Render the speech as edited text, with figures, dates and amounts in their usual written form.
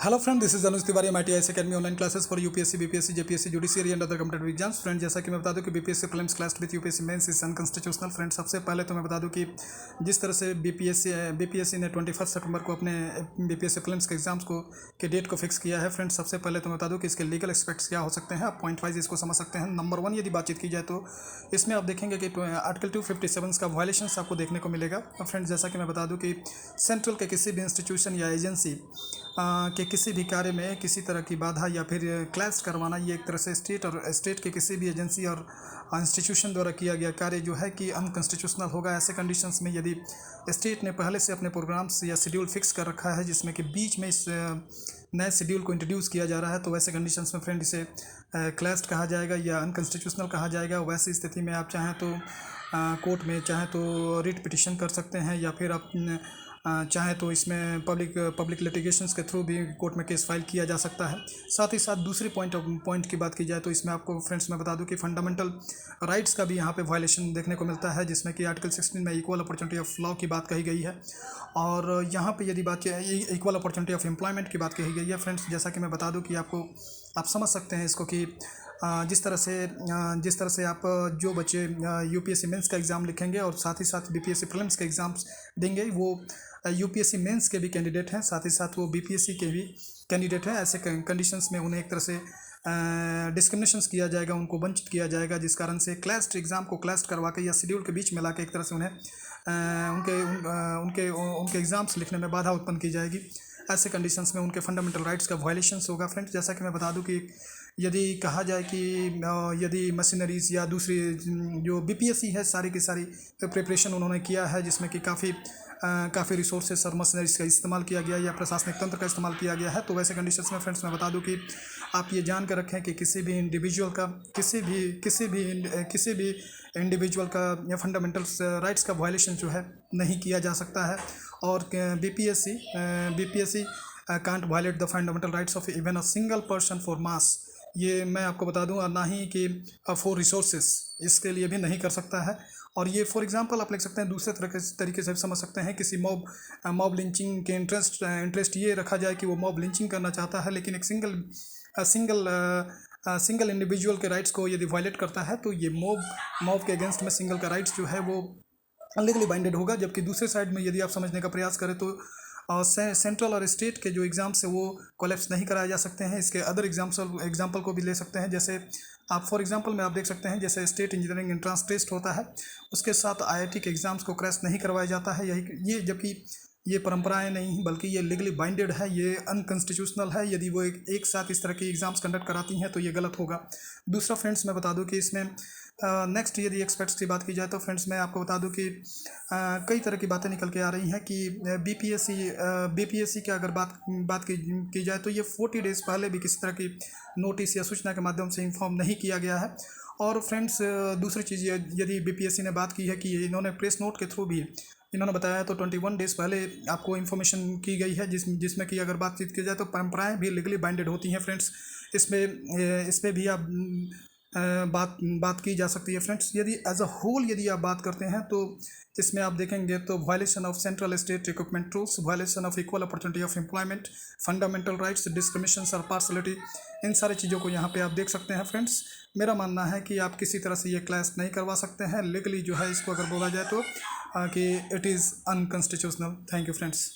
Hello friend, this is Anuj Tiwari M I T I academy online classes for UPSC BPSC JPSC judiciary and other competitive exams. Friend, जैसा कि मैं बता दूं कि BPSC prelims class with UPSC mains is unconstitutional. Friend, सबसे पहले तो मैं बता दूं कि जिस तरह से बीपीएससी ने 21 सितंबर को अपने बीपीएससी प्रीलिम्स के एग्जाम्स को के डेट को फिक्स किया है। फ्रेंड, सबसे पहले तो मैं बता दूं कि इसके लीगल एस्पेक्ट्स क्या हो सकते हैं। आप पॉइंट वाइज इसको समझ सकते हैं। नंबर 1 यदि बातचीत की जाए तो इसमें आप देखेंगे कि आर्टिकल 257 का वायलेशन आपको देखने को मिलेगा। फ्रेंड, जैसा कि मैं बता दूं कि सेंट्रल के किसी भी इंस्टीट्यूशन या एजेंसी के किसी भी कार्य में किसी तरह की बाधा या फिर क्लैश करवाना, ये एक तरह से स्टेट के किसी भी एजेंसी और इंस्टीट्यूशन द्वारा किया गया कार्य जो है कि अनकंस्टिट्यूशनल होगा। ऐसे कंडीशंस में यदि स्टेट ने पहले से अपने प्रोग्राम्स या शेड्यूल फिक्स कर रखा है जिसमें कि बीच में इस नए शेड्यूल को इंट्रोड्यूस किया जा रहा है, तो वैसे कंडीशंस में फ्रेंड इसे क्लैश्ड कहा जाएगा या अनकंस्टिट्यूशनल कहा जाएगा। वैसी स्थिति में आप चाहें तो कोर्ट में चाहें तो रिट पिटिशन कर सकते हैं या फिर आप चाहे तो इसमें पब्लिक लिटिगेशंस के थ्रू भी कोर्ट में केस फाइल किया जा सकता है। साथ ही साथ दूसरी पॉइंट की बात की जाए तो इसमें आपको फ्रेंड्स मैं बता दूं कि फंडामेंटल राइट्स का भी यहाँ पे वायलेशन देखने को मिलता है, जिसमें कि आर्टिकल 16 में इक्वल अपॉर्चुनिटी ऑफ लॉ की बात कही गई है। और यहाँ पे यदि बात इक्वल अपॉर्चुनिटी ऑफ एम्प्लॉयमेंट की बात कही गई है। फ्रेंड्स, जैसा कि मैं बता दूँ कि आप समझ सकते हैं इसको कि जिस तरह से आप जो बच्चे यूपीएससी मेंस का एग्ज़ाम लिखेंगे और साथ ही साथ बीपीएससी प्रीलिम्स के एग्ज़ाम्स देंगे, वो यूपीएससी मेंस के भी कैंडिडेट हैं, साथ ही साथ वो बीपीएससी के भी कैंडिडेट हैं। ऐसे कंडीशंस में उन्हें एक तरह से डिस्क्रिमिनेशंस किया जाएगा, उनको वंचित किया जाएगा, जिस कारण से क्लैश्ड एग्ज़ाम को क्लैश्ड करवा के या शेड्यूल के बीच में ला के एक तरह से उन्हें उनके एग्ज़ाम्स लिखने में बाधा उत्पन्न की जाएगी। ऐसे कंडीशंस में उनके फंडामेंटल राइट्स का वायलेशंस होगा। फ्रेंड्स, जैसा कि मैं बता दूं कि यदि कहा जाए कि यदि मशीनरीज या दूसरी जो बीपीएससी है सारी की सारी प्रिपरेशन उन्होंने किया है, जिसमें कि काफ़ी रिसोर्सेस और मशीनरीज का इस्तेमाल किया गया या प्रशासनिक तंत्र का इस्तेमाल किया गया है, तो वैसे कंडीशंस में फ्रेंड्स मैं बता दूं कि आप ये जान कर रखें कि किसी भी इंडिविजुअल का या फंडामेंटल राइट्स का वायलेशन जो है नहीं किया जा सकता है। और BPSC can't violate the fundamental rights of even a single person for mass, ये मैं आपको बता दूं, और ना ही कि फॉर रिसोर्सेस, इसके लिए भी नहीं कर सकता है। और ये फॉर एग्जांपल आप लिख सकते हैं, दूसरे तरीके से समझ सकते हैं, किसी मॉब लिंचिंग के इंटरेस्ट ये रखा जाए कि वो मॉब लिंचिंग करना चाहता है, लेकिन एक सिंगल इंडिविजुअल के राइट्स को यदि वायलेट करता है तो ये मॉब के अगेंस्ट में सिंगल का राइट्स जो है वो लीगली बाइंडेड होगा। जबकि दूसरे साइड में यदि आप समझने का प्रयास करें तो सेंट्रल और स्टेट के जो एग्ज़ाम्स है वो कोलैप्स नहीं कराए जा सकते हैं। इसके अदर एग्जाम्पल को भी ले सकते हैं। जैसे आप फॉर एग्जांपल में आप देख सकते हैं, जैसे स्टेट इंजीनियरिंग एंट्रेंस टेस्ट होता है, उसके साथ आईआईटी के एग्ज़ाम्स को क्रैश नहीं करवाया जाता है। ये जबकि ये परंपराएं नहीं बल्कि ये लीगली बाइंडेड है, ये अनकंस्टिट्यूशनल है। यदि वो एक साथ इस तरह के एग्ज़ाम्स कंडक्ट कराती हैं तो ये गलत होगा। दूसरा फ्रेंड्स मैं बता दूं कि इसमें नेक्स्ट यदि एक्सपर्ट्स की बात की जाए तो फ्रेंड्स मैं आपको बता दूं कि कई तरह की बातें निकल के आ रही हैं कि बीपीएससी की अगर बात की जाए तो ये 40 डेज़ पहले भी किसी तरह की नोटिस या सूचना के माध्यम से इन्फॉर्म नहीं किया गया है। और फ्रेंड्स, दूसरी चीज़ यदि बीपीएससी ने बात की है कि इन्होंने प्रेस नोट के थ्रू भी इन्होंने बताया तो 21 डेज़ पहले आपको इन्फॉर्मेशन की गई है, जिसमें कि अगर बातचीत की जाए तो परंपराएं भी लीगली बाइंडेड होती हैं। फ्रेंड्स, इसमें भी आप बात की जा सकती है। फ्रेंड्स, यदि एज अ होल यदि आप बात करते हैं तो इसमें आप देखेंगे तो violation of central state recruitment rules, violation of equal opportunity of employment, fundamental rights, discrimination और पार्शलिटी, इन सारी चीज़ों को यहाँ पे आप देख सकते हैं। फ्रेंड्स, मेरा मानना है कि आप किसी तरह से ये क्लैश नहीं करवा सकते हैं लीगली, जो है इसको अगर बोला जाए तो कि it is unconstitutional. Thank you friends.